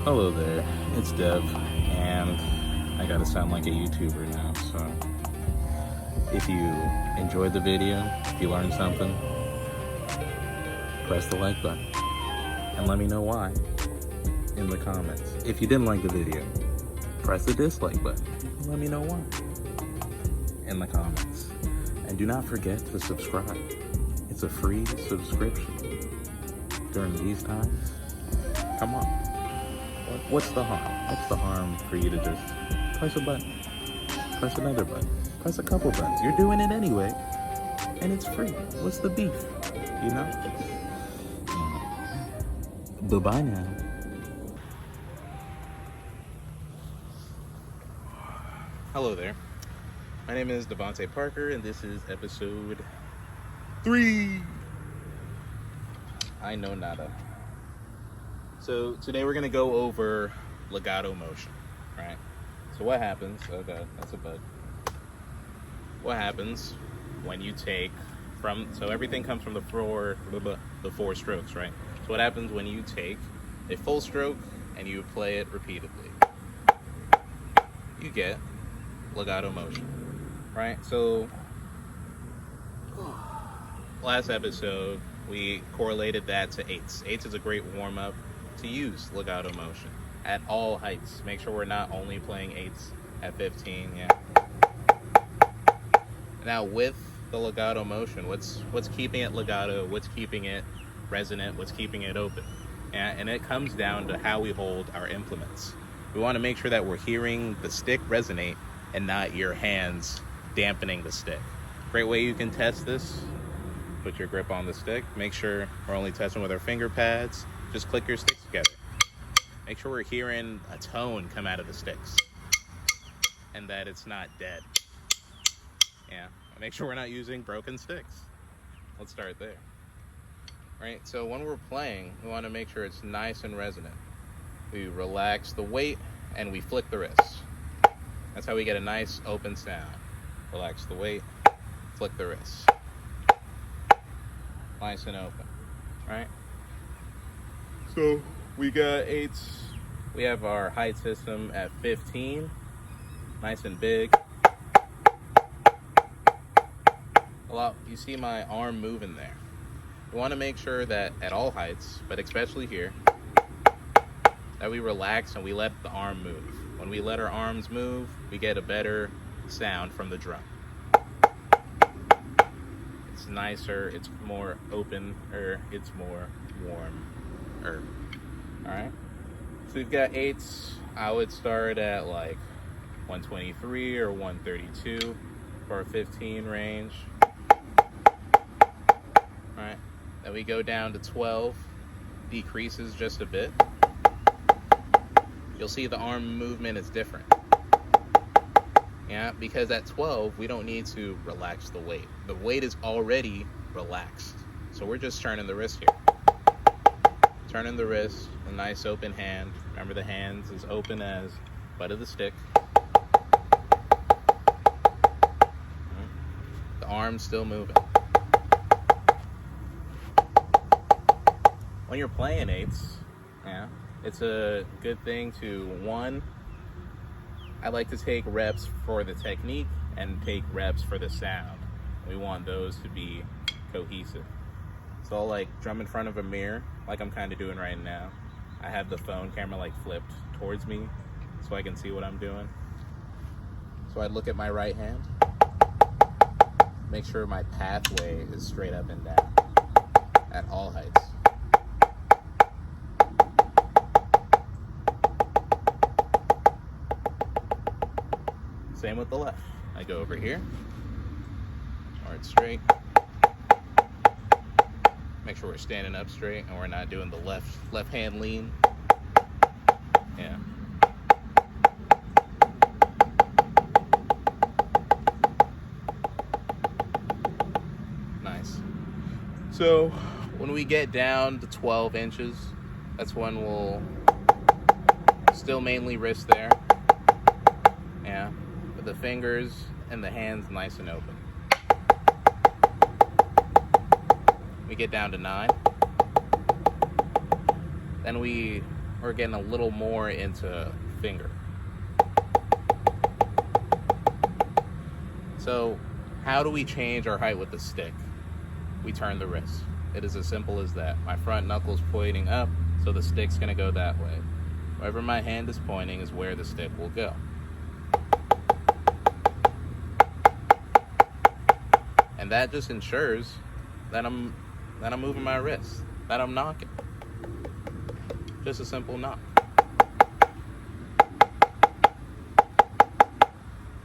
Hello there, it's Dev, and I gotta sound like a YouTuber now, so if you enjoyed the video, if you learned something, press the like button, and let me know why in the comments. If you didn't like the video, press the dislike button, and let me know why in the comments. And do not forget to subscribe. It's a free subscription during these times. Come on. What's the harm? What's the harm for you to just press a button? Press another button. Press a couple buttons. You're doing it anyway, and it's free. What's the beef? You know? Bye-bye now. Hello there. My name is Devontae Parker, and this is episode 3. I know nada. So today we're gonna go over Legato Motion, right? So what happens? Oh god, that's a bug. What happens when you take so everything comes from the four strokes, right? So what happens when you take a full stroke and you play it repeatedly? You get Legato Motion, right? So last episode we correlated that to eights. Eights is a great warm-up to use Legato Motion at all heights. Make sure we're not only playing eights at 15. Yeah. Now with the Legato Motion, what's keeping it legato? What's keeping it resonant? What's keeping it open? And it comes down to how we hold our implements. We want to make sure that we're hearing the stick resonate and not your hands dampening the stick. Great way you can test this: put your grip on the stick. Make sure we're only testing with our finger pads. Just click your sticks together. Make sure we're hearing a tone come out of the sticks and that it's not dead. Yeah, make sure we're not using broken sticks. Let's start there. Right, so when we're playing, we want to make sure it's nice and resonant. We relax the weight and we flick the wrist. That's how we get a nice open sound. Relax the weight, flick the wrist. Nice and open, right? So we got eights. We have our height system at 15, nice and big. You see my arm moving there. We want to make sure that at all heights, but especially here, that we relax and we let the arm move. When we let our arms move, we get a better sound from the drum. It's nicer, it's more open, or it's more warm. Alright, so we've got eights. I would start at like 123 or 132 for our 15 range. Alright, then we go down to 12, decreases just a bit. You'll see the arm movement is different. Yeah, because at 12 we don't need to relax the weight. The weight is already relaxed, so we're just turning the wrist here. Turning the wrist, a nice open hand. Remember, the hands as open as butt of the stick. The arm's still moving. When you're playing eights, yeah, it's a good thing to, one, I like to take reps for the technique and take reps for the sound. We want those to be cohesive. So I'll like drum in front of a mirror, like I'm kind of doing right now. I have the phone camera like flipped towards me so I can see what I'm doing. So I look at my right hand, make sure my pathway is straight up and down at all heights. Same with the left. I go over here, hard straight. Make sure we're standing up straight and we're not doing the left hand lean. Yeah. Nice. So when we get down to 12 inches, that's when we'll still mainly wrist there. Yeah. But the fingers and the hands nice and open. We get down to 9. Then we we're getting a little more into finger. So how do we change our height with the stick? We turn the wrist. It is as simple as that. My front knuckle's pointing up, so the stick's gonna go that way. Wherever my hand is pointing is where the stick will go. And that just ensures that I'm moving my wrist, that I'm knocking. Just a simple knock.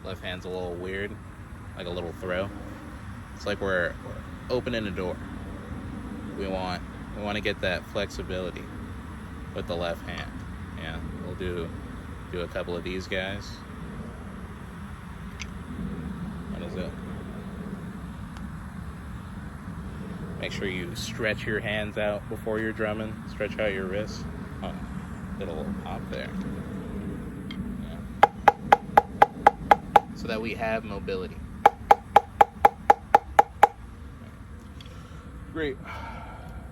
Left hand's a little weird, like a little throw. It's like we're opening a door. We want to get that flexibility with the left hand. Yeah, we'll do a couple of these guys. What is it? Make sure you stretch your hands out before you're drumming. Stretch out your wrists. Oh, did a little pop there. Yeah. So that we have mobility. Great.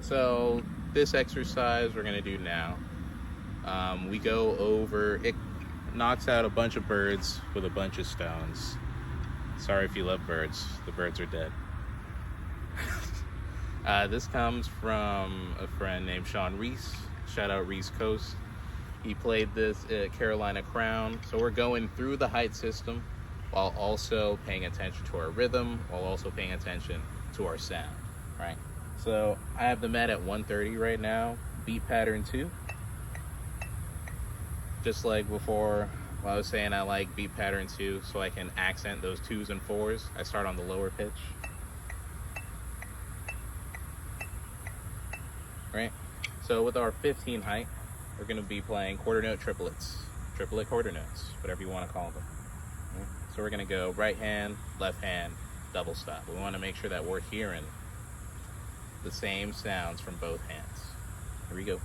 So this exercise we're gonna do now. We go over, it knocks out a bunch of birds with a bunch of stones. Sorry if you love birds, the birds are dead. This comes from a friend named Sean Reese. Shout out Reescoast. He played this at Carolina Crown. So we're going through the height system while also paying attention to our rhythm, while also paying attention to our sound, right? So I have the met at 130 right now, beat pattern 2. Just like before, I was saying I like beat pattern 2 so I can accent those 2s and 4s. I start on the lower pitch. Right? So with our 15 height, we're going to be playing quarter note triplets, triplet quarter notes, whatever you want to call them. Right? So we're going to go right hand, left hand, double stop. We want to make sure that we're hearing the same sounds from both hands. Here we go.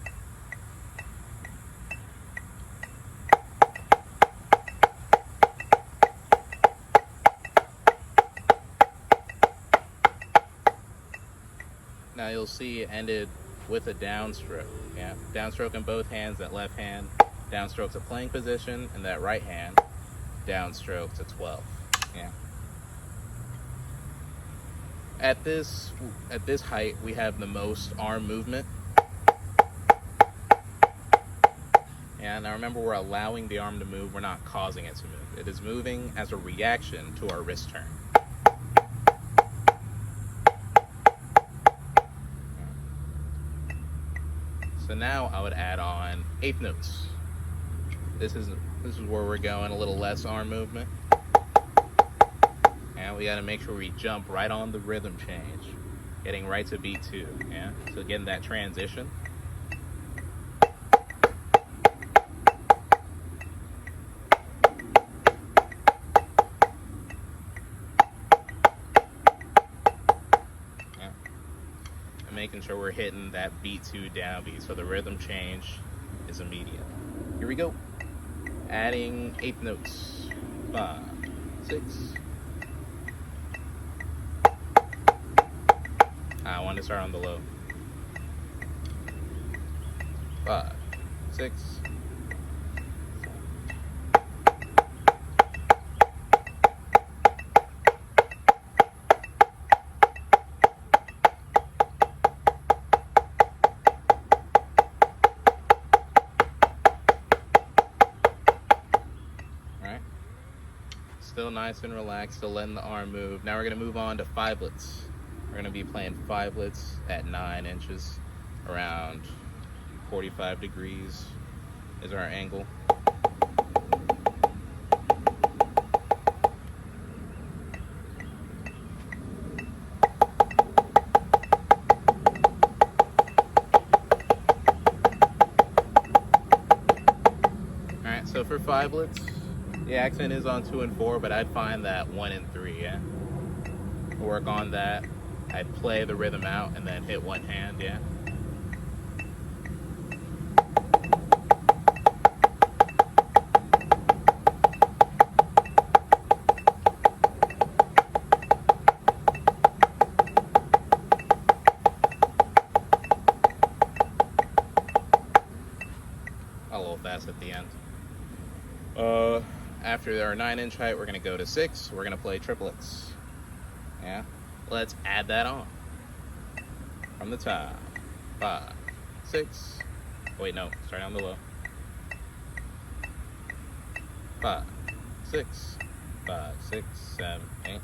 Now you'll see it ended with a downstroke. Yeah, downstroke in both hands, that left hand, downstroke to playing position, and that right hand, downstroke to 12. Yeah. At this height, we have the most arm movement. And now remember, we're allowing the arm to move, we're not causing it to move. It is moving as a reaction to our wrist turn. So now I would add on eighth notes. This is where we're going, a little less arm movement. And we gotta make sure we jump right on the rhythm change, getting right to beat 2, yeah? So getting that transition. Making sure we're hitting that beat 2 downbeat, so the rhythm change is immediate. Here we go. Adding eighth notes. 5, 6. I want to start on the low. 5, 6. Still nice and relaxed, still letting the arm move. Now we're going to move on to fivelets. We're going to be playing fivelets at 9 inches, around 45 degrees is our angle. Alright, so for fivelets, the accent is on 2 and 4, but I'd find that 1 and 3, yeah? Work on that. I'd play the rhythm out and then hit one hand, yeah? a little fast at the end. After our 9-inch height, we're gonna go to 6. We're gonna play triplets. Yeah, let's add that on from the top. 5, 6. Oh, wait, no, start on the low. 5, 6, 5, 6, 7, 8.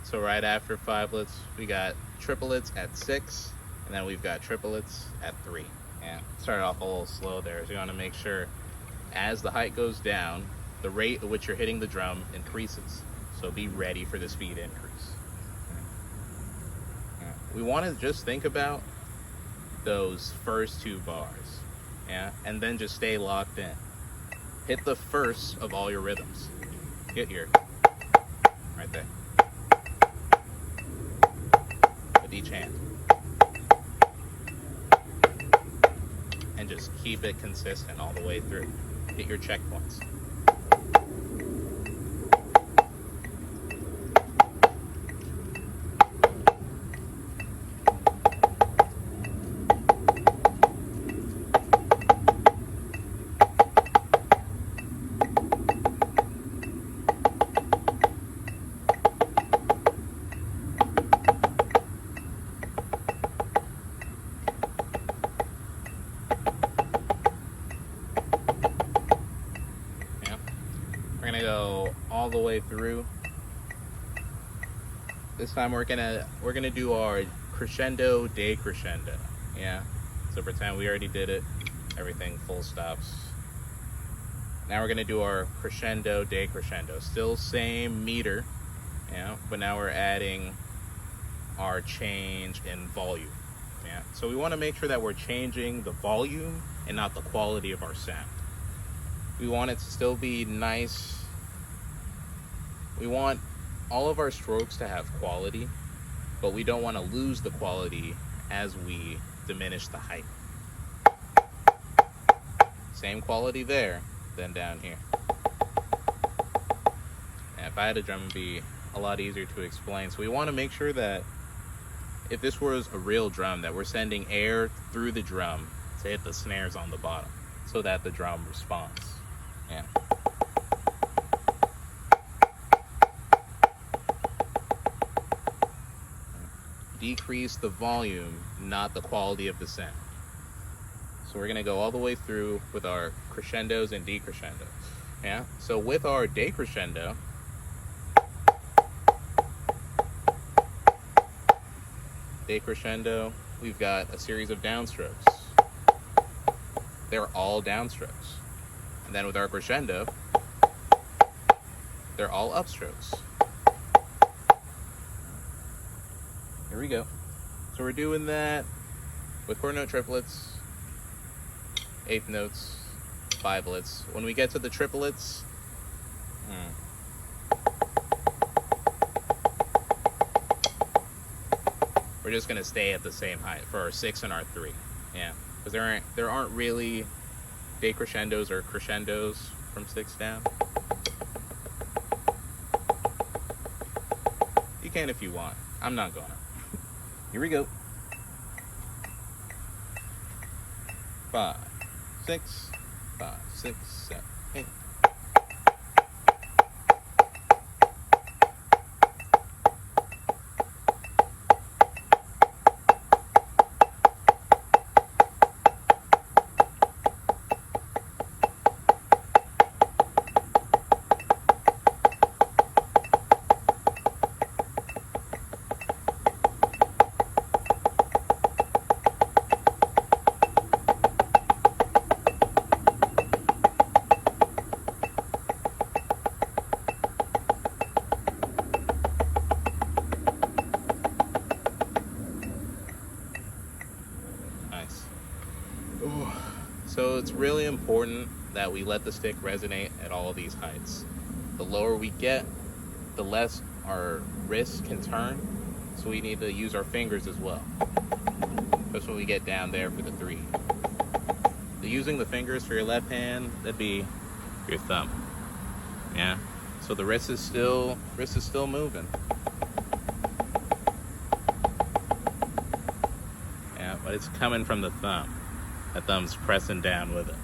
So right after 5lets, we got triplets at 6, and then we've got triplets at 3. Yeah, started off a little slow there, so you want to make sure as the height goes down, the rate at which you're hitting the drum increases. So be ready for the speed increase. Yeah. We want to just think about those first 2 bars, yeah, and then just stay locked in. Hit the first of all your rhythms. Hit here, right there. Each hand, and just keep it consistent all the way through. Hit your checkpoints. We're gonna go all the way through. This time we're gonna do our crescendo, decrescendo. Yeah. So pretend we already did it. Everything full stops. Now we're gonna do our crescendo, decrescendo. Still same meter, yeah, but now we're adding our change in volume. Yeah. So we want to make sure that we're changing the volume and not the quality of our sound. We want it to still be nice. We want all of our strokes to have quality, but we don't want to lose the quality as we diminish the height. Same quality there, then down here. And if I had a drum, it'd be a lot easier to explain. So we want to make sure that if this was a real drum, that we're sending air through the drum to hit the snares on the bottom so that the drum responds. Yeah. Decrease the volume, not the quality of the sound. So we're gonna go all the way through with our crescendos and decrescendos. Yeah. So with our decrescendo, we've got a series of downstrokes. They're all downstrokes. And then with our crescendo, they're all upstrokes. Here we go. So we're doing that with quarter note triplets, 8th notes, 5lets. When we get to the triplets, we're just gonna stay at the same height for our 6 and our 3. Yeah, because there aren't really decrescendos or crescendos from 6 down. You can if you want. I'm not gonna. Here we go. 5, 6, 5, 6, 7, 8. So it's really important that we let the stick resonate at all of these heights. The lower we get, the less our wrists can turn. So we need to use our fingers as well. That's when we get down there for the 3. So using the fingers for your left hand, that'd be your thumb. Yeah. So the wrist is still moving. Yeah, but it's coming from the thumb. The thumb's pressing down with it.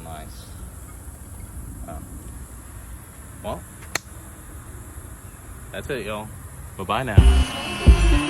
Nice. Oh. Well, that's it, y'all. Bye-bye now.